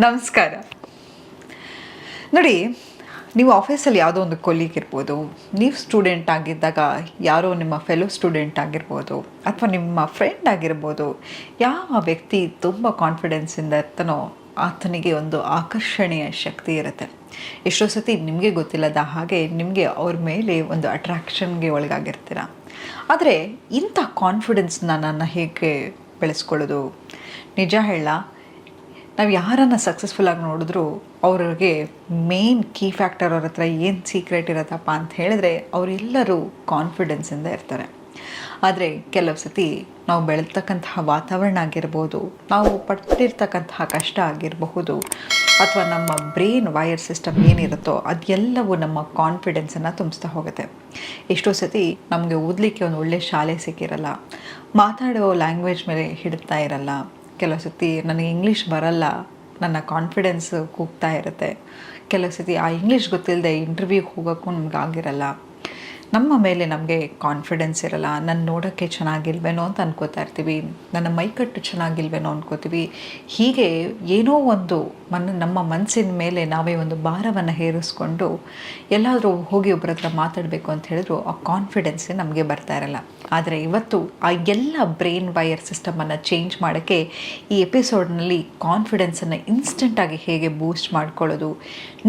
ನಮಸ್ಕಾರ. ನೋಡಿ, ನೀವು ಆಫೀಸಲ್ಲಿ ಯಾವುದೋ ಒಂದು ಕೊಲೀಗ್ ಇರ್ಬೋದು, ನೀವು ಸ್ಟೂಡೆಂಟ್ ಆಗಿದ್ದಾಗ ಯಾರೋ ನಿಮ್ಮ ಫೆಲೋ ಸ್ಟೂಡೆಂಟ್ ಆಗಿರ್ಬೋದು, ಅಥವಾ ನಿಮ್ಮ ಫ್ರೆಂಡ್ ಆಗಿರ್ಬೋದು. ಯಾವ ವ್ಯಕ್ತಿ ತುಂಬ ಕಾನ್ಫಿಡೆನ್ಸಿಂದ ಇರ್ತಾನೋ ಆತನಿಗೆ ಒಂದು ಆಕರ್ಷಣೆಯ ಶಕ್ತಿ ಇರುತ್ತೆ. ಎಷ್ಟೋ ಸತಿ ನಿಮಗೆ ಗೊತ್ತಿಲ್ಲದ ಹಾಗೆ ನಿಮಗೆ ಅವ್ರ ಮೇಲೆ ಒಂದು ಅಟ್ರಾಕ್ಷನ್ಗೆ ಒಳಗಾಗಿರ್ತೀರ. ಆದರೆ ಇಂಥ ಕಾನ್ಫಿಡೆನ್ಸ್ನ ನಾನು ಹೇಗೆ ಬೆಳೆಸ್ಕೊಳ್ಳೋದು? ನಿಜ ಹೇಳ, ನಾವು ಯಾರನ್ನು ಸಕ್ಸಸ್ಫುಲ್ಲಾಗಿ ನೋಡಿದ್ರೂ ಅವ್ರಿಗೆ ಮೇನ್ ಕೀ ಫ್ಯಾಕ್ಟರ್ ಅವ್ರ ಹತ್ರ ಏನು ಸೀಕ್ರೆಟ್ ಇರತ್ತಪ್ಪ ಅಂತ ಹೇಳಿದ್ರೆ ಅವರೆಲ್ಲರೂ ಕಾನ್ಫಿಡೆನ್ಸಿಂದ ಇರ್ತಾರೆ. ಆದರೆ ಕೆಲವು ಸತಿ ನಾವು ಬೆಳೆತಕ್ಕಂತಹ ವಾತಾವರಣ ಆಗಿರ್ಬೋದು, ನಾವು ಪಟ್ಟಿರ್ತಕ್ಕಂತಹ ಕಷ್ಟ ಆಗಿರಬಹುದು, ಅಥವಾ ನಮ್ಮ ಬ್ರೈನ್ ವೈರ್ ಸಿಸ್ಟಮ್ ಏನಿರುತ್ತೋ ಅದೆಲ್ಲವೂ ನಮ್ಮ ಕಾನ್ಫಿಡೆನ್ಸನ್ನು ತುಂಬಿಸ್ತಾ ಹೋಗುತ್ತೆ. ಎಷ್ಟೋ ಸತಿ ನಮಗೆ ಓದಲಿಕ್ಕೆ ಒಂದು ಒಳ್ಳೆಯ ಶಾಲೆ ಸಿಕ್ಕಿರಲ್ಲ, ಮಾತಾಡೋ ಲ್ಯಾಂಗ್ವೇಜ್ ಮೇಲೆ ಹಿಡಿತಾ ಇರಲ್ಲ. ಕೆಲವು ಸತಿ ನನಗೆ ಇಂಗ್ಲೀಷ್ ಬರಲ್ಲ, ನನ್ನ ಕಾನ್ಫಿಡೆನ್ಸ್ ಕೂಗ್ತಾ ಇರುತ್ತೆ. ಕೆಲವು ಸತಿ ಆ ಇಂಗ್ಲೀಷ್ ಗೊತ್ತಿಲ್ಲದೆ ಇಂಟರ್ವ್ಯೂಗೆ ಹೋಗೋಕ್ಕೂ ನಮಗಾಗಿರಲ್ಲ. ನಮ್ಮ ಮೇಲೆ ನಮಗೆ ಕಾನ್ಫಿಡೆನ್ಸ್ ಇರಲ್ಲ. ನಾನು ನೋಡೋಕ್ಕೆ ಚೆನ್ನಾಗಿಲ್ವೇನೋ ಅಂತ ಅನ್ಕೋತಾ ಇರ್ತೀವಿ, ನನ್ನ ಮೈಕಟ್ಟು ಚೆನ್ನಾಗಿಲ್ವೇನೋ ಅನ್ಕೋತೀವಿ. ಹೀಗೆ ಏನೋ ಒಂದು ನಮ್ಮ ಮನಸ್ಸಿನ ಮೇಲೆ ನಾವೇ ಒಂದು ಭಾರವನ್ನು ಹೇರಿಸ್ಕೊಂಡು ಎಲ್ಲಾದರೂ ಹೋಗಿ ಒಬ್ಬರ ಹತ್ರ ಮಾತಾಡಬೇಕು ಅಂತ ಹೇಳಿದ್ರು ಆ ಕಾನ್ಫಿಡೆನ್ಸೇ ನಮಗೆ ಬರ್ತಾ ಇರಲ್ಲ. ಆದರೆ ಇವತ್ತು ಆ ಎಲ್ಲ ಬ್ರೈನ್ ವೈರ್ ಸಿಸ್ಟಮನ್ನು ಚೇಂಜ್ ಮಾಡೋಕ್ಕೆ ಈ ಎಪಿಸೋಡ್ನಲ್ಲಿ ಕಾನ್ಫಿಡೆನ್ಸನ್ನು ಇನ್ಸ್ಟೆಂಟಾಗಿ ಹೇಗೆ ಬೂಸ್ಟ್ ಮಾಡ್ಕೊಳ್ಳೋದು,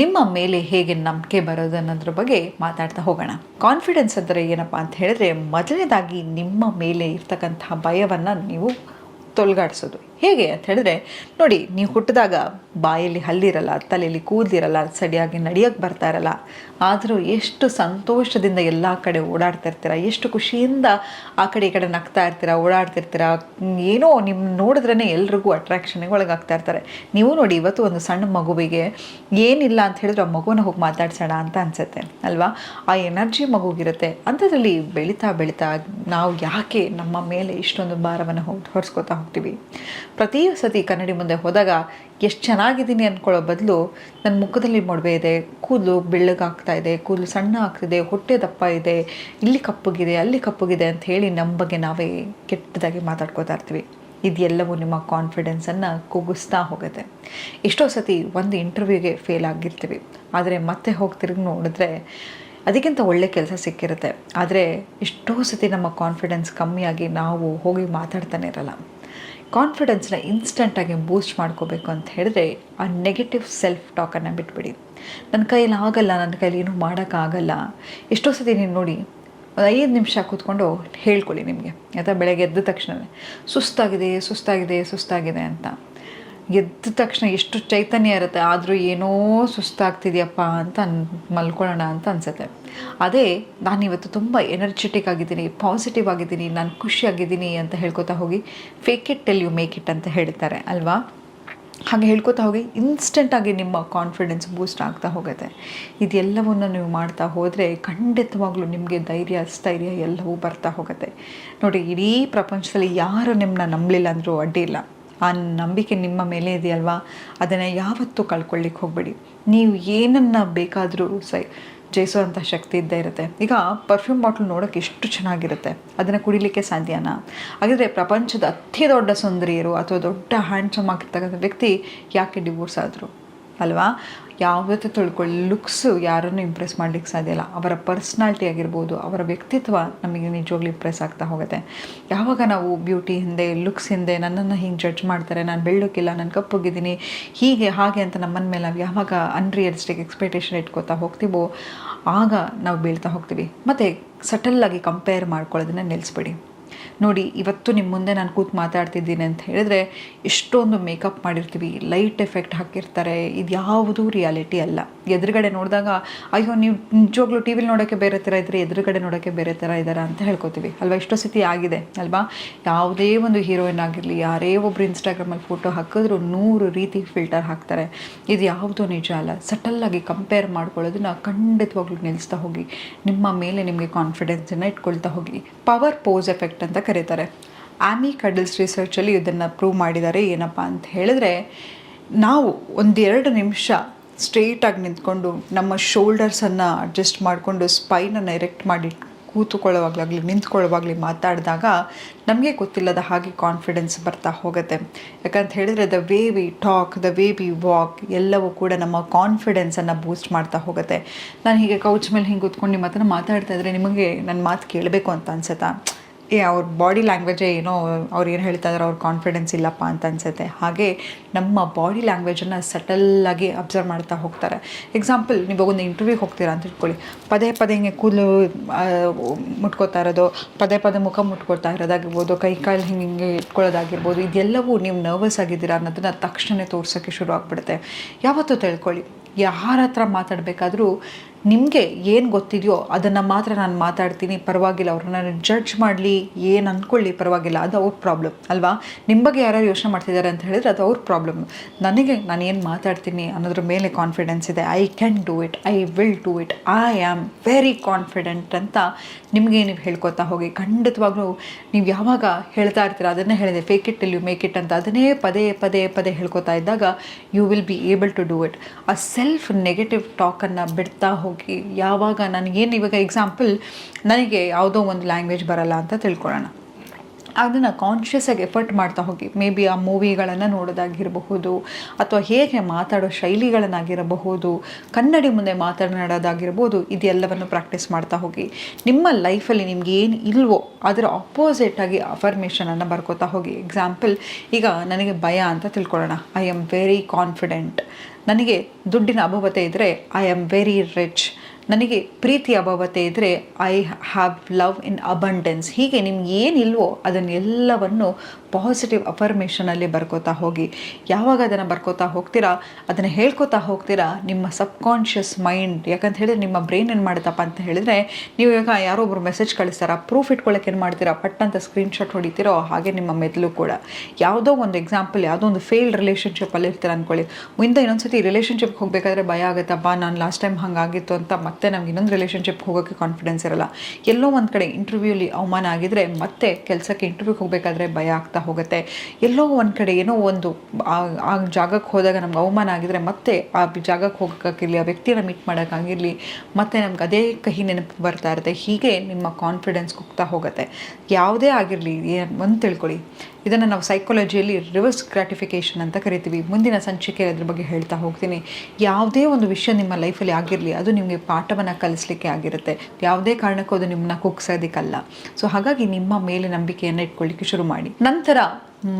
ನಿಮ್ಮ ಮೇಲೆ ಹೇಗೆ ನಂಬಿಕೆ ಬರೋದು ಅನ್ನೋದ್ರ ಬಗ್ಗೆ ಮಾತಾಡ್ತಾ ಹೋಗೋಣ. ಕಾನ್ಫಿಡೆನ್ಸ್ ಅಂದರೆ ಏನಪ್ಪ ಅಂತ ಹೇಳಿದ್ರೆ, ಮೊದಲನೇದಾಗಿ ನಿಮ್ಮ ಮೇಲೆ ಇರ್ತಕ್ಕಂತಹ ಭಯವನ್ನು ನೀವು ತೊಲಗಾಡಿಸೋದು. ಹೇಗೆ ಅಂತ ಹೇಳಿದ್ರೆ ನೋಡಿ, ನೀವು ಹುಟ್ಟಿದಾಗ ಬಾಯಲ್ಲಿ ಹಲ್ಲಿರಲ್ಲ, ತಲೆಯಲ್ಲಿ ಕೂದಲಿರಲ್ಲ, ಸರಿಯಾಗಿ ನಡೆಯೋಕ್ಕೆ ಬರ್ತಾ ಇರಲ್ಲ. ಆದರೂ ಎಷ್ಟು ಸಂತೋಷದಿಂದ ಎಲ್ಲ ಕಡೆ ಓಡಾಡ್ತಾ ಇರ್ತೀರ, ಎಷ್ಟು ಖುಷಿಯಿಂದ ಆ ಕಡೆ ಈ ಕಡೆ ನಗ್ತಾ ಇರ್ತೀರ, ಓಡಾಡ್ತಿರ್ತೀರ. ಏನೋ ನಿಮ್ಮ ನೋಡಿದ್ರೇ ಎಲ್ರಿಗೂ ಅಟ್ರಾಕ್ಷನ್ಗೆ ಒಳಗಾಗ್ತಾ ಇರ್ತಾರೆ. ನೀವು ನೋಡಿ, ಇವತ್ತು ಒಂದು ಸಣ್ಣ ಮಗುವಿಗೆ ಏನಿಲ್ಲ ಅಂತ ಹೇಳಿದ್ರೆ ಆ ಮಗುನ ಹೋಗಿ ಮಾತಾಡ್ಸೋಣ ಅಂತ ಅನಿಸುತ್ತೆ ಅಲ್ವಾ? ಆ ಎನರ್ಜಿ ಮಗುಗಿರುತ್ತೆ. ಅಂಥದ್ರಲ್ಲಿ ಬೆಳೀತಾ ಬೆಳೀತಾ ನಾವು ಯಾಕೆ ನಮ್ಮ ಮೇಲೆ ಇಷ್ಟೊಂದು ಭಾರವನ್ನು ಹೊರಿಸ್ಕೊತಾ ಹೋಗ್ತೀವಿ? ಪ್ರತಿ ಸತಿ ಕನ್ನಡಿ ಮುಂದೆ ಹೋದಾಗ ಎಷ್ಟು ಚೆನ್ನಾಗಿದ್ದೀನಿ ಅಂದ್ಕೊಳ್ಳೋ ಬದಲು ನನ್ನ ಮುಖದಲ್ಲಿ ಮೊಡವೆ ಇದೆ, ಕೂದಲು ಬೆಳ್ಳಗಾಗ್ತಾ ಇದೆ, ಕೂದಲು ಸಣ್ಣ ಆಗ್ತಿದೆ, ಹೊಟ್ಟೆ ದಪ್ಪ ಇದೆ, ಇಲ್ಲಿ ಕಪ್ಪಗಿದೆ, ಅಲ್ಲಿ ಕಪ್ಪಗಿದೆ ಅಂತ ಹೇಳಿ ನಮ್ಮ ಬಗ್ಗೆ ನಾವೇ ಕೆಟ್ಟದಾಗಿ ಮಾತಾಡ್ಕೋತಾ ಇರ್ತೀವಿ. ಇದೆಲ್ಲವೂ ನಿಮ್ಮ ಕಾನ್ಫಿಡೆನ್ಸನ್ನು ಕುಗ್ಗಿಸ್ತಾ ಹೋಗುತ್ತೆ. ಎಷ್ಟೋ ಸತಿ ಒಂದು ಇಂಟರ್ವ್ಯೂಗೆ ಫೇಲ್ ಆಗಿರ್ತೀವಿ, ಆದರೆ ಮತ್ತೆ ಹೋಗಿ ತಿರುಗಿ ನೋಡಿದ್ರೆ ಅದಕ್ಕಿಂತ ಒಳ್ಳೆ ಕೆಲಸ ಸಿಕ್ಕಿರುತ್ತೆ. ಆದರೆ ಎಷ್ಟೋ ಸತಿ ನಮ್ಮ ಕಾನ್ಫಿಡೆನ್ಸ್ ಕಮ್ಮಿಯಾಗಿ ನಾವು ಹೋಗಿ ಮಾತಾಡ್ತಾನೆ ಇರಲ್ಲ. ಕಾನ್ಫಿಡೆನ್ಸ್ನ ಇನ್ಸ್ಟೆಂಟಾಗಿ ಬೂಸ್ಟ್ ಮಾಡ್ಕೋಬೇಕು ಅಂತ ಹೇಳಿದ್ರೆ ಆ ನೆಗೆಟಿವ್ ಸೆಲ್ಫ್ ಟಾಕನ್ನು ಬಿಟ್ಬಿಡಿ. ನನ್ನ ಕೈಯಲ್ಲಿ ಆಗಲ್ಲ, ನನ್ನ ಕೈಲಿ ಏನೂ ಮಾಡೋಕ್ಕಾಗಲ್ಲ. ಎಷ್ಟೋ ಸತಿ ನೀವು ನೋಡಿ, ಒಂದು 5 ನಿಮಿಷ ಕೂತ್ಕೊಂಡು ಹೇಳ್ಕೊಳ್ಳಿ ನಿಮಗೆ, ಅಥವಾ ಬೆಳಗ್ಗೆ ಎದ್ದ ತಕ್ಷಣ ಸುಸ್ತಾಗಿದೆ ಸುಸ್ತಾಗಿದೆ ಸುಸ್ತಾಗಿದೆ ಅಂತ. ಎದ್ದ ತಕ್ಷಣ ಎಷ್ಟು ಚೈತನ್ಯ ಇರುತ್ತೆ, ಆದರೂ ಏನೋ ಸುಸ್ತಾಗ್ತಿದೆಯಪ್ಪ ಅಂತ ಮಲ್ಕೊಳ್ಳೋಣ ಅಂತ ಅನಿಸುತ್ತೆ. ಅದೇ ನಾನಿವತ್ತು ತುಂಬ ಎನರ್ಜೆಟಿಕ್ ಆಗಿದ್ದೀನಿ, ಪಾಸಿಟಿವ್ ಆಗಿದ್ದೀನಿ, ನಾನು ಖುಷಿಯಾಗಿದ್ದೀನಿ ಅಂತ ಹೇಳ್ಕೊತಾ ಹೋಗಿ, fake it till you make it ಅಂತ ಹೇಳ್ತಾರೆ ಅಲ್ವಾ? ಹಾಗೆ ಹೇಳ್ಕೊತಾ ಹೋಗಿ ಇನ್ಸ್ಟೆಂಟಾಗಿ ನಿಮ್ಮ ಕಾನ್ಫಿಡೆನ್ಸ್ ಬೂಸ್ಟ್ ಆಗ್ತಾ ಹೋಗುತ್ತೆ. ಇದೆಲ್ಲವನ್ನು ನೀವು ಮಾಡ್ತಾ ಹೋದರೆ ಖಂಡಿತವಾಗ್ಲೂ ನಿಮಗೆ ಧೈರ್ಯ ಸ್ಥೈರ್ಯ ಎಲ್ಲವೂ ಬರ್ತಾ ಹೋಗುತ್ತೆ. ನೋಡಿ, ಇಡೀ ಪ್ರಪಂಚದಲ್ಲಿ ಯಾರು ನಿಮ್ಮನ್ನ ನಂಬಲಿಲ್ಲ ಅಂದರೂ ಅಡ್ಡಿ ಇಲ್ಲ. ಆ ನಂಬಿಕೆ ನಿಮ್ಮ ಮೇಲೆ ಇದೆಯಲ್ವಾ, ಅದನ್ನು ಯಾವತ್ತೂ ಕಳ್ಕೊಳ್ಳಿಕ್ಕೆ ಹೋಗಬೇಡಿ. ನೀವು ಏನನ್ನು ಬೇಕಾದರೂ ಜಯಿಸೋವಂಥ ಶಕ್ತಿ ಇದ್ದೇ ಇರುತ್ತೆ. ಈಗ ಪರ್ಫ್ಯೂಮ್ ಬಾಟ್ಲ್ ನೋಡೋಕ್ಕೆ ಎಷ್ಟು ಚೆನ್ನಾಗಿರುತ್ತೆ, ಅದನ್ನು ಕುಡಿಲಿಕ್ಕೆ ಸಾಧ್ಯನಾ? ಹಾಗಿದ್ರೆ ಪ್ರಪಂಚದ ಅತಿ ದೊಡ್ಡ ಸುಂದರಿಯರು ಅಥವಾ ದೊಡ್ಡ ಹ್ಯಾಂಡ್ಸಮ್ ಆಗಿರ್ತಕ್ಕಂಥ ವ್ಯಕ್ತಿ ಯಾಕೆ ಡಿವೋರ್ಸ್ ಆದರು ಅಲ್ವಾ? ಯಾವತ್ತೂ ತಿಳ್ಕೊಳ್ಳಿ, ಲುಕ್ಸು ಯಾರನ್ನು ಇಂಪ್ರೆಸ್ ಮಾಡಲಿಕ್ಕೆ ಸಾಧ್ಯ ಇಲ್ಲ. ಅವರ ಪರ್ಸ್ನಾಲಿಟಿ ಆಗಿರ್ಬೋದು, ಅವರ ವ್ಯಕ್ತಿತ್ವ ನಮಗೆ ನಿಜವಾಗ್ಲೂ ಇಂಪ್ರೆಸ್ ಆಗ್ತಾ ಹೋಗುತ್ತೆ. ಯಾವಾಗ ನಾವು ಬ್ಯೂಟಿ ಹಿಂದೆ, ಲುಕ್ಸ್ ಹಿಂದೆ ನನ್ನನ್ನು ಹಿಂಗೆ ಜಡ್ಜ್ ಮಾಡ್ತಾರೆ, ನಾನು ಬೆಳ್ಳಕ್ಕಿಲ್ಲ, ನಾನು ಕಪ್ಪುಗಿದ್ದೀನಿ, ಹೀಗೆ ಹಾಗೆ ಅಂತ ನಮ್ಮನ ಮೇಲೆ ನಾವು ಯಾವಾಗ ಅನ್ರಿಯಲಿಸ್ಟಿಕ್ ಎಕ್ಸ್ಪೆಕ್ಟೇಷನ್ ಇಟ್ಕೋತಾ ಹೋಗ್ತೀವೋ ಆಗ ನಾವು ಬೀಳ್ತಾ ಹೋಗ್ತೀವಿ. ಮತ್ತು ಸಟಲ್ಲಾಗಿ ಕಂಪೇರ್ ಮಾಡ್ಕೊಳ್ಳೋದನ್ನು ನಿಲ್ಲಿಸ್ಬೇಡಿ. ನೋಡಿ, ಇವತ್ತು ನಿಮ್ಮ ಮುಂದೆ ನಾನು ಕೂತು ಮಾತಾಡ್ತಿದ್ದೀನಿ ಅಂತ ಹೇಳಿದ್ರೆ ಎಷ್ಟೊಂದು ಮೇಕಪ್ ಮಾಡಿರ್ತೀವಿ, ಲೈಟ್ ಎಫೆಕ್ಟ್ ಹಾಕಿರ್ತಾರೆ, ಇದು ಯಾವುದೂ ರಿಯಾಲಿಟಿ ಅಲ್ಲ. ಎದುರುಗಡೆ ನೋಡಿದಾಗ ಅಯ್ಯೋ ನೀವು ನಿಜವಾಗ್ಲೂ ಟಿ ವಿಲಿ ನೋಡೋಕ್ಕೆ ಬೇರೆ ಥರ ಇದ್ದರೆ ಎದುರುಗಡೆ ನೋಡೋಕ್ಕೆ ಬೇರೆ ಥರ ಇದ್ದಾರೆ ಅಂತ ಹೇಳ್ಕೊತೀವಿ ಅಲ್ವಾ? ಎಷ್ಟೋ ಸತಿ ಆಗಿದೆ ಅಲ್ವಾ? ಯಾವುದೇ ಒಂದು ಹೀರೋಯಿನ್ ಆಗಿರಲಿ, ಯಾರೇ ಒಬ್ಬರು ಇನ್ಸ್ಟಾಗ್ರಾಮಲ್ಲಿ ಫೋಟೋ ಹಾಕಿದ್ರು 100 ರೀತಿ ಫಿಲ್ಟರ್ ಹಾಕ್ತಾರೆ. ಇದು ಯಾವುದೂ ನಿಜ ಅಲ್ಲ. ಸಟಲ್ಲಾಗಿ ಕಂಪೇರ್ ಮಾಡ್ಕೊಳ್ಳೋದನ್ನ ಖಂಡಿತವಾಗ್ಲೂ ನಿಲ್ಲಿಸ್ತಾ ಹೋಗಿ, ನಿಮ್ಮ ಮೇಲೆ ನಿಮಗೆ ಕಾನ್ಫಿಡೆನ್ಸನ್ನು ಇಟ್ಕೊಳ್ತಾ ಹೋಗಿ. ಪವರ್ ಪೋಸ್ ಎಫೆಕ್ಟ್ ಅಂತ ಕರೀತಾರೆ. ಆಮಿ ಕಡಲ್ಸ್ ರಿಸರ್ಚಲ್ಲಿ ಇದನ್ನು ಪ್ರೂವ್ ಮಾಡಿದ್ದಾರೆ. ಏನಪ್ಪ ಅಂತ ಹೇಳಿದ್ರೆ, ನಾವು 1-2 ನಿಮಿಷ ಸ್ಟ್ರೇಟಾಗಿ ನಿಂತ್ಕೊಂಡು ನಮ್ಮ ಶೋಲ್ಡರ್ಸನ್ನು ಅಡ್ಜಸ್ಟ್ ಮಾಡಿಕೊಂಡು ಸ್ಪೈನನ್ನು ಎರೆಕ್ಟ್ ಮಾಡಿ ಕೂತುಕೊಳ್ಳುವಾಗಲಾಗಲಿ ನಿಂತ್ಕೊಳ್ಳುವಾಗಲಿ ಮಾತಾಡಿದಾಗ ನಮಗೆ ಗೊತ್ತಿಲ್ಲದ ಹಾಗೆ ಕಾನ್ಫಿಡೆನ್ಸ್ ಬರ್ತಾ ಹೋಗುತ್ತೆ. ಯಾಕಂತ ಹೇಳಿದರೆ the way we talk, the way we walk ಎಲ್ಲವೂ ಕೂಡ ನಮ್ಮ ಕಾನ್ಫಿಡೆನ್ಸನ್ನು ಬೂಸ್ಟ್ ಮಾಡ್ತಾ ಹೋಗುತ್ತೆ. ನಾನು ಹೀಗೆ ಕೌಚ್ ಮೇಲೆ ಹಿಂಗೆ ಕೂತ್ಕೊಂಡು ನಿಮ್ಮ ಹತ್ರ ಮಾತಾಡ್ತಾ ಇದ್ದರೆ ನಿಮಗೆ ನನ್ನ ಮಾತು ಕೇಳಬೇಕು ಅಂತ ಅನ್ಸುತ್ತಾ? ಅವ್ರ ಬಾಡಿ ಲ್ಯಾಂಗ್ವೇಜೇ ಏನೋ ಅವ್ರು ಏನು ಹೇಳ್ತಾ ಇದ್ದಾರೆ, ಅವ್ರ ಕಾನ್ಫಿಡೆನ್ಸ್ ಇಲ್ಲಪ್ಪ ಅಂತ ಅನಿಸುತ್ತೆ. ಹಾಗೆ ನಮ್ಮ ಬಾಡಿ ಲ್ಯಾಂಗ್ವೇಜನ್ನು ಸಟಲ್ಲಾಗಿ ಅಬ್ಸರ್ವ್ ಮಾಡ್ತಾ ಹೋಗ್ತಾರೆ. ಎಕ್ಸಾಂಪಲ್, ನೀವು ಒಂದು ಇಂಟರ್ವ್ಯೂಗೆ ಹೋಗ್ತೀರಾ ಅಂತ ಇಟ್ಕೊಳ್ಳಿ, ಪದೇ ಪದೇ ಹಿಂಗೆ ಕೂದಲು ಮುಟ್ಕೋತಾ ಇರೋದು, ಪದೇ ಪದೇ ಮುಖ ಮುಟ್ಕೊಳ್ತಾ ಇರೋದಾಗಿರ್ಬೋದು, ಕೈ ಕಾಲು ಹಿಂಗೆ ಇಟ್ಕೊಳ್ಳೋದಾಗಿರ್ಬೋದು, ಇದೆಲ್ಲವೂ ನೀವು ನರ್ವಸ್ ಆಗಿದ್ದೀರಾ ಅನ್ನೋದನ್ನು ತಕ್ಷಣ ತೋರ್ಸೋಕ್ಕೆ ಶುರು ಆಗಿಬಿಡುತ್ತೆ. ಯಾವತ್ತೂ ತಿಳ್ಕೊಳ್ಳಿ, ಯಾರ ಹತ್ರ ಮಾತಾಡಬೇಕಾದ್ರೂ ನಿಮಗೆ ಏನು ಗೊತ್ತಿದೆಯೋ ಅದನ್ನು ಮಾತ್ರ ನಾನು ಮಾತಾಡ್ತೀನಿ, ಪರವಾಗಿಲ್ಲ. ಅವ್ರನ್ನ ಜಡ್ಜ್ ಮಾಡಲಿ, ಏನು ಅಂದ್ಕೊಳ್ಳಿ, ಪರವಾಗಿಲ್ಲ. ಅದು ಅವ್ರ ಪ್ರಾಬ್ಲಮ್ ಅಲ್ವಾ? ನಿಮ್ಮ ಬಗ್ಗೆ ಯಾರ್ಯಾರು ಯೋಚನೆ ಮಾಡ್ತಿದ್ದಾರೆ ಅಂತ ಹೇಳಿದರೆ ಅದು ಅವ್ರ ಪ್ರಾಬ್ಲಮ್. ನನಗೆ ನಾನು ಏನು ಮಾತಾಡ್ತೀನಿ ಅನ್ನೋದ್ರ ಮೇಲೆ ಕಾನ್ಫಿಡೆನ್ಸ್ ಇದೆ. I can do it, I will do it, I am very confident ಅಂತ ನಿಮಗೆ ನೀವು ಹೇಳ್ಕೊತಾ ಹೋಗಿ. ಖಂಡಿತವಾಗ್ಲೂ ನೀವು ಯಾವಾಗ ಹೇಳ್ತಾ ಇರ್ತೀರ, ಅದನ್ನೇ ಹೇಳಿದೆ, fake it till you make it ಅಂತ, ಅದನ್ನೇ ಪದೇ ಪದೇ ಪದೇ ಹೇಳ್ಕೊತಾ ಇದ್ದಾಗ you will be able to do it. ಆ ಸೆಲ್ಫ್ ನೆಗೆಟಿವ್ ಟಾಕನ್ನು ಬಿಡ್ತಾ ಹೋಗಿ. ಯಾವಾಗ ನನಗೇನು ಇವಾಗ ಎಕ್ಸಾಂಪಲ್, ನನಗೆ ಯಾವುದೋ ಒಂದು ಲ್ಯಾಂಗ್ವೇಜ್ ಬರಲ್ಲ ಅಂತ ತಿಳ್ಕೊಳ್ಳೋಣ, ಅದನ್ನು ಕಾನ್ಷಿಯಸ್ಸಾಗಿ ಎಫರ್ಟ್ ಮಾಡ್ತಾ ಹೋಗಿ. ಮೇ ಬಿ ಆ ಮೂವಿಗಳನ್ನು ನೋಡೋದಾಗಿರಬಹುದು, ಅಥವಾ ಹೇಗೆ ಮಾತಾಡೋ ಶೈಲಿಗಳನ್ನಾಗಿರಬಹುದು, ಕನ್ನಡಿ ಮುಂದೆ ಮಾತನಾಡೋದಾಗಿರ್ಬೋದು, ಇದೆಲ್ಲವನ್ನು ಪ್ರಾಕ್ಟೀಸ್ ಮಾಡ್ತಾ ಹೋಗಿ. ನಿಮ್ಮ ಲೈಫಲ್ಲಿ ನಿಮ್ಗೆ ಏನು ಇಲ್ವೋ ಅದರ ಆಪೋಸಿಟಾಗಿ ಅಫರ್ಮೇಷನನ್ನು ಬರ್ಕೋತಾ ಹೋಗಿ. ಎಕ್ಸಾಂಪಲ್, ಈಗ ನನಗೆ ಭಯ ಅಂತ ತಿಳ್ಕೊಳ್ಳೋಣ, ಐ ಆಮ್ ವೆರಿ ಕಾನ್ಫಿಡೆಂಟ್. ನನಗೆ ದುಡ್ಡಿನ ಅಭಾವತೆ ಇದ್ದರೆ ಐ ಆಮ್ ವೆರಿ ರಿಚ್. ನನಗೆ ಪ್ರೀತಿ ಅಭಾವತೆ ಇದ್ದರೆ I have love in abundance. ಹೀಗೆ ನಿಮ್ಗೆ ಏನಿಲ್ವೋ ಅದನ್ನೆಲ್ಲವನ್ನು ಪಾಸಿಟಿವ್ ಅಫರ್ಮೇಷನಲ್ಲಿ ಬರ್ಕೋತಾ ಹೋಗಿ. ಯಾವಾಗ ಅದನ್ನು ಬರ್ಕೋತಾ ಹೋಗ್ತೀರಾ, ಅದನ್ನು ಹೇಳ್ಕೊತಾ ಹೋಗ್ತೀರಾ, ನಿಮ್ಮ ಸಬ್ಕಾನ್ಷಿಯಸ್ ಮೈಂಡ್, ಯಾಕಂತ ಹೇಳಿದ್ರೆ ನಿಮ್ಮ ಬ್ರೈನ್ ಏನು ಮಾಡುತ್ತಪ್ಪ ಅಂತ ಹೇಳಿದರೆ, ನೀವು ಇವಾಗ ಯಾರೋ ಒಬ್ಬರು ಮೆಸೇಜ್ ಕಳಿಸ್ತಾರ, ಪ್ರೂಫ್ ಇಟ್ಕೊಳ್ಳೋಕೆ ಏನು ಮಾಡ್ತೀರಾ, ಪಟ್ಟಂತ ಸ್ಕ್ರೀನ್ಶಾಟ್ ಹೊಡಿತೀರೋ, ಹಾಗೆ ನಿಮ್ಮ ಮೆದುಳು ಕೂಡ ಯಾವುದೋ ಒಂದು ಎಕ್ಸಾಂಪಲ್, ಯಾವುದೋ ಒಂದು ಫೇಲ್ಡ್ ರಿಲೇಷನ್ಶಿಪ್ಪಲ್ಲಿ ಇರ್ತೀರ ಅಂದ್ಕೊಳ್ಳಿ, ಮುಂದೆ ಇನ್ನೊಂದ್ಸತಿ ರಿಲೇಷನ್ಶಿಪ್ಗೆ ಹೋಗಬೇಕಾದ್ರೆ ಭಯ ಆಗುತ್ತಪ್ಪ, ನಾನು ಲಾಸ್ಟ್ ಟೈಮ್ ಹಾಗಾಗಿತ್ತು ಅಂತ ಮತ್ತೆ ನಮ್ಗೆ ಇನ್ನೊಂದು ರಿಲೇಷನ್ಶಿಪ್ಗೆ ಹೋಗೋಕ್ಕೆ ಕಾನ್ಫಿಡೆನ್ಸ್ ಇರಲ್ಲ. ಎಲ್ಲೋ ಒಂದು ಕಡೆ ಇಂಟರ್ವ್ಯೂಲಿ ಅವಮಾನ ಆಗಿದ್ರೆ ಮತ್ತೆ ಕೆಲಸಕ್ಕೆ ಇಂಟರ್ವ್ಯೂಗೆ ಹೋಗಬೇಕಾದ್ರೆ ಭಯ ಆಗ್ತಾ ಹೋಗುತ್ತೆ. ಎಲ್ಲೋ ಒಂದು ಕಡೆ ಏನೋ ಒಂದು ಆ ಜಾಗಕ್ಕೆ ಹೋದಾಗ ನಮ್ಗೆ ಅವಮಾನ ಆಗಿದ್ರೆ ಮತ್ತೆ ಆ ಜಾಗಕ್ಕೆ ಹೋಗೋಕ್ಕಾಗಿರಲಿ, ಆ ವ್ಯಕ್ತಿನ ಮೀಟ್ ಮಾಡೋಕ್ಕಾಗಿರಲಿ, ಮತ್ತೆ ನಮ್ಗೆ ಅದೇ ಕಹಿ ನೆನಪು ಬರ್ತಾ ಇರುತ್ತೆ. ಹೀಗೆ ನಿಮ್ಮ ಕಾನ್ಫಿಡೆನ್ಸ್ ಹೋಗ್ತಾ ಹೋಗುತ್ತೆ. ಯಾವುದೇ ಆಗಿರಲಿ, ಒಂದು ತಿಳ್ಕೊಳ್ಳಿ, ಇದನ್ನು ನಾವು ಸೈಕಾಲಜಿಯಲ್ಲಿ ರಿವರ್ಸ್ ಗ್ರಾಟಿಫಿಕೇಷನ್ ಅಂತ ಕರಿತೀವಿ. ಮುಂದಿನ ಸಂಚಿಕೆಯಲ್ಲಿ ಅದ್ರ ಬಗ್ಗೆ ಹೇಳ್ತಾ ಹೋಗ್ತೀನಿ. ಯಾವುದೇ ಒಂದು ವಿಷಯ ನಿಮ್ಮ ಲೈಫಲ್ಲಿ ಆಗಿರಲಿ, ಅದು ನಿಮಗೆ ಪಾಠವನ್ನು ಕಲಿಸ್ಲಿಕ್ಕೆ ಆಗಿರುತ್ತೆ. ಯಾವುದೇ ಕಾರಣಕ್ಕೂ ಅದು ನಿಮ್ಮನ್ನ ಕುಗ್ಸೋದಕ್ಕಲ್ಲ. ಸೊ ಹಾಗಾಗಿ ನಿಮ್ಮ ಮೇಲೆ ನಂಬಿಕೆಯನ್ನು ಇಟ್ಕೊಳ್ಳಿಕ್ಕೆ ಶುರು ಮಾಡಿ. ನಂತರ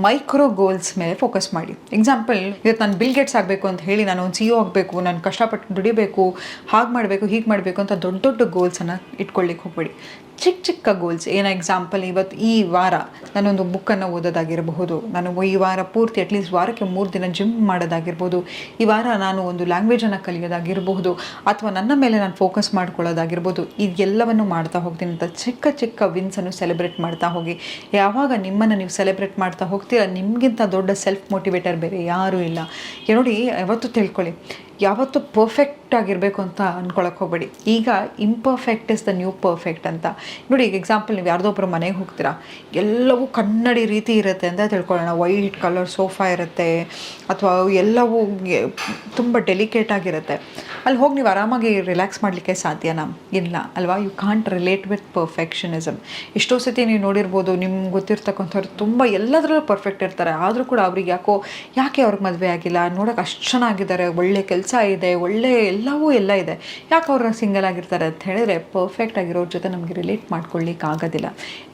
ಮೈಕ್ರೋ ಗೋಲ್ಸ್ ಮೇಲೆ ಫೋಕಸ್ ಮಾಡಿ. ಎಕ್ಸಾಂಪಲ್, ಇವತ್ತು ನಾನು ಬಿಲ್ ಗೇಟ್ಸ್ ಆಗಬೇಕು ಅಂತ ಹೇಳಿ ನಾನು ಒಂದು CEO ಆಗಬೇಕು, ನಾನು ಕಷ್ಟಪಟ್ಟು ದುಡಿಬೇಕು, ಹಾಗೆ ಮಾಡಬೇಕು, ಹೀಗೆ ಮಾಡಬೇಕು ಅಂತ ದೊಡ್ಡ ದೊಡ್ಡ ಗೋಲ್ಸನ್ನು ಇಟ್ಕೊಳ್ಳಿಕ್ಕೆ ಹೋಗ್ಬೇಡಿ. ಚಿಕ್ಕ ಚಿಕ್ಕ ಗೋಲ್ಸ್. ಏನೋ ಎಕ್ಸಾಂಪಲ್, ಇವತ್ತು ಈ ವಾರ ನಾನೊಂದು ಬುಕ್ಕನ್ನು ಓದೋದಾಗಿರಬಹುದು, ನಾನು ಈ ವಾರ ಪೂರ್ತಿ ಅಟ್ಲೀಸ್ಟ್ ವಾರಕ್ಕೆ 3 ದಿನ ಜಿಮ್ ಮಾಡೋದಾಗಿರ್ಬೋದು, ಈ ವಾರ ನಾನು ಒಂದು ಲ್ಯಾಂಗ್ವೇಜನ್ನು ಕಲಿಯೋದಾಗಿರಬಹುದು, ಅಥವಾ ನನ್ನ ಮೇಲೆ ನಾನು ಫೋಕಸ್ ಮಾಡ್ಕೊಳ್ಳೋದಾಗಿರ್ಬೋದು. ಇದೆಲ್ಲವನ್ನು ಮಾಡ್ತಾ ಹೋಗ್ತೀನಿ ಅಂತ ಚಿಕ್ಕ ಚಿಕ್ಕ ವಿನ್ಸನ್ನು ಸೆಲೆಬ್ರೇಟ್ ಮಾಡ್ತಾ ಹೋಗಿ. ಯಾವಾಗ ನಿಮ್ಮನ್ನು ನೀವು ಸೆಲೆಬ್ರೇಟ್ ಮಾಡ್ತಾ ಹೋಗ್ತೀರಾ, ನಿಮಗಿಂತ ದೊಡ್ಡ ಸೆಲ್ಫ್ ಮೋಟಿವೇಟರ್ ಬೇರೆ ಯಾರೂ ಇಲ್ಲ. ನೋಡಿ, ಯಾವತ್ತೂ ತಿಳ್ಕೊಳ್ಳಿ, ಯಾವತ್ತೂ ಪರ್ಫೆಕ್ಟ್ ಆಗಿರಬೇಕು ಅಂತ ಅಂದ್ಕೊಳಕ್ಕೆ ಹೋಗಬೇಡಿ. ಈಗ imperfect is the new perfect ಅಂತ. ನೋಡಿ, ಈಗ ಎಕ್ಸಾಂಪಲ್, ನೀವು ಯಾರ್ದೋ ಒಬ್ಬರು ಮನೆಗೆ ಹೋಗ್ತೀರಾ, ಎಲ್ಲವೂ ಕನ್ನಡಿ ರೀತಿ ಇರುತ್ತೆ ಅಂತ ತಿಳ್ಕೊಳ್ಳೋಣ. ವೈಟ್ ಕಲರ್ ಸೋಫಾ ಇರುತ್ತೆ, ಅಥವಾ ಎಲ್ಲವೂ ತುಂಬ ಡೆಲಿಕೇಟ್ ಆಗಿರುತ್ತೆ. ಅಲ್ಲಿ ಹೋಗಿ ನೀವು ಆರಾಮಾಗಿ ರಿಲ್ಯಾಕ್ಸ್ ಮಾಡಲಿಕ್ಕೆ ಸಾಧ್ಯನಾ? ಇಲ್ಲ ಅಲ್ವಾ? You can't relate with perfectionism. ಎಷ್ಟೋ ಸತಿ ನೀವು ನೋಡಿರ್ಬೋದು, ನಿಮ್ಗೆ ಗೊತ್ತಿರ್ತಕ್ಕಂಥವ್ರು ತುಂಬ ಎಲ್ಲದರಲ್ಲೂ ಪರ್ಫೆಕ್ಟ್ ಇರ್ತಾರೆ, ಆದರೂ ಕೂಡ ಅವ್ರಿಗೆ ಯಾಕೆ ಅವ್ರಿಗೆ ಮದುವೆ ಆಗಿಲ್ಲ, ನೋಡೋಕೆ ಅಷ್ಟು ಚೆನ್ನಾಗಿದ್ದಾರೆ, ಒಳ್ಳೆ ಕೆಲಸ ಇದೆ, ಒಳ್ಳೆ ಎಲ್ಲವೂ ಎಲ್ಲ ಇದೆ, ಯಾಕೆ ಅವ್ರನ್ನ ಸಿಂಗಲ್ ಆಗಿರ್ತಾರೆ ಅಂತ ಹೇಳಿದ್ರೆ, ಪರ್ಫೆಕ್ಟ್ ಆಗಿರೋರ ಜೊತೆ ನಮಗೆ ರಿಲೇಟ್ ಮಾಡ್ಕೊಳ್ಳಿಕ್ಕೆ ಆಗೋದಿಲ್ಲ.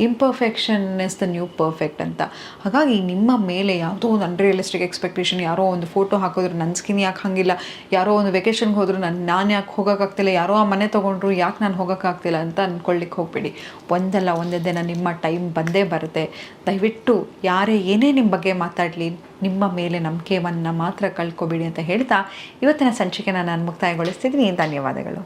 Imperfection is the new perfect ಅಂತ. ಹಾಗಾಗಿ ನಿಮ್ಮ ಮೇಲೆ ಯಾವುದೋ ಒಂದು ಅನ್ರಿಯಲಿಸ್ಟಿಕ್ ಎಕ್ಸ್ಪೆಕ್ಟೇಷನ್, ಯಾರೋ ಒಂದು ಫೋಟೋ ಹಾಕಿದ್ರು ನನ್ನ ಸ್ಕಿನ್ ಯಾಕೆ ಹಾಗಿಲ್ಲ, ಯಾರೋ ಒಂದು ವೆಕೇಷನ್ಗೆ ಹೋದ್ರು ನಾನು ಯಾಕೆ ಹೋಗೋಕ್ಕಾಗ್ತಿಲ್ಲ, ಯಾರೋ ಆ ಮನೆ ತೊಗೊಂಡ್ರು ಯಾಕೆ ನಾನು ಹೋಗೋಕ್ಕಾಗ್ತಿಲ್ಲ ಅಂತ ಅಂದ್ಕೊಳ್ಳಿಕ್ಕೆ ಹೋಗ್ಬೇಡಿ. ಒಂದಲ್ಲ ಒಂದೇ ದಿನ ನಿಮ್ಮ ಟೈಮ್ ಬಂದೇ ಬರುತ್ತೆ. ದಯವಿಟ್ಟು ಯಾರೇ ಏನೇ ನಿಮ್ಮ ಬಗ್ಗೆ ಮಾತಾಡಲಿ, ನಿಮ್ಮ ಮೇಲೆ ನಂಬಿಕೆಯನ್ನು ಮಾತ್ರ ಕಳ್ಕೊಬೇಡಿ ಅಂತ ಹೇಳ್ತಾ ಇವತ್ತಿನ ಸಂಚಿಕೆನ ನಾನು ಮುಕ್ತಾಯಗೊಳಿಸ್ತಿದ್ದೀನಿ. ಧನ್ಯವಾದಗಳು.